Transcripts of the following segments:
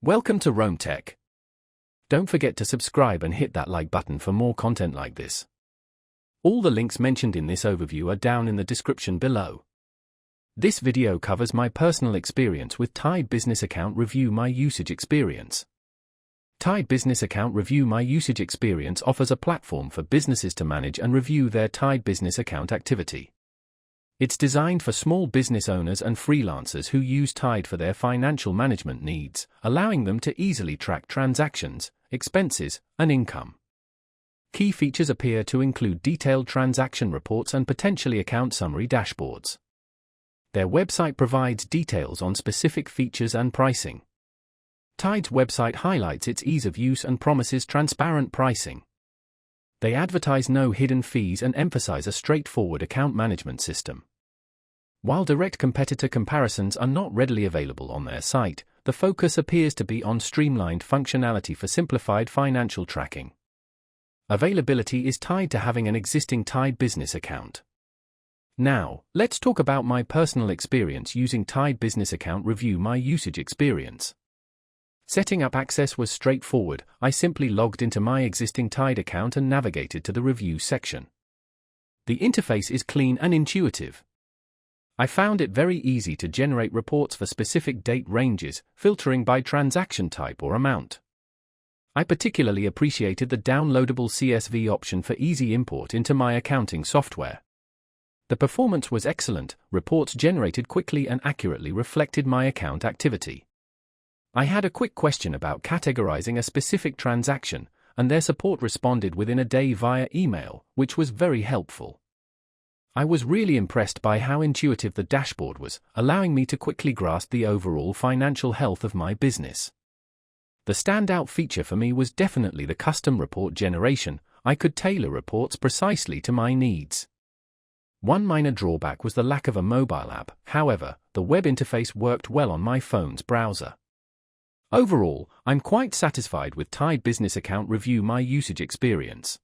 Welcome to Rome Tech. Don't forget to subscribe and hit that like button for more content like this. All the links mentioned in this overview are down in the description below. This video covers my personal experience with Tide Business Account Review My Usage Experience. Tide Business Account Review My Usage Experience offers a platform for businesses to manage and review their Tide business account activity. It's designed for small business owners and freelancers who use Tide for their financial management needs, allowing them to easily track transactions, expenses, and income. Key features appear to include detailed transaction reports and potentially account summary dashboards. Their website provides details on specific features and pricing. Tide's website highlights its ease of use and promises transparent pricing. They advertise no hidden fees and emphasize a straightforward account management system. While direct competitor comparisons are not readily available on their site, the focus appears to be on streamlined functionality for simplified financial tracking. Availability is tied to having an existing Tide business account. Now, let's talk about my personal experience using Tide Business Account Review My Usage Experience. Setting up access was straightforward. I simply logged into my existing Tide account and navigated to the review section. The interface is clean and intuitive. I found it very easy to generate reports for specific date ranges, filtering by transaction type or amount. I particularly appreciated the downloadable CSV option for easy import into my accounting software. The performance was excellent. Reports generated quickly and accurately reflected my account activity. I had a quick question about categorizing a specific transaction, and their support responded within a day via email, which was very helpful. I was really impressed by how intuitive the dashboard was, allowing me to quickly grasp the overall financial health of my business. The standout feature for me was definitely the custom report generation. I could tailor reports precisely to my needs. One minor drawback was the lack of a mobile app. However, the web interface worked well on my phone's browser. Overall, I'm quite satisfied with Tide Business Account Review My Usage Experience.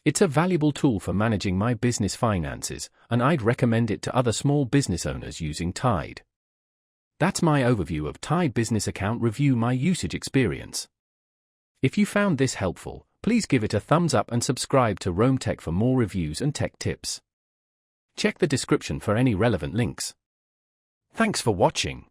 It's a valuable tool for managing my business finances, and I'd recommend it to other small business owners using Tide. That's my overview of Tide Business Account Review My Usage Experience. If you found this helpful, please give it a thumbs up and subscribe to Rome Tech for more reviews and tech tips. Check the description for any relevant links. Thanks for watching.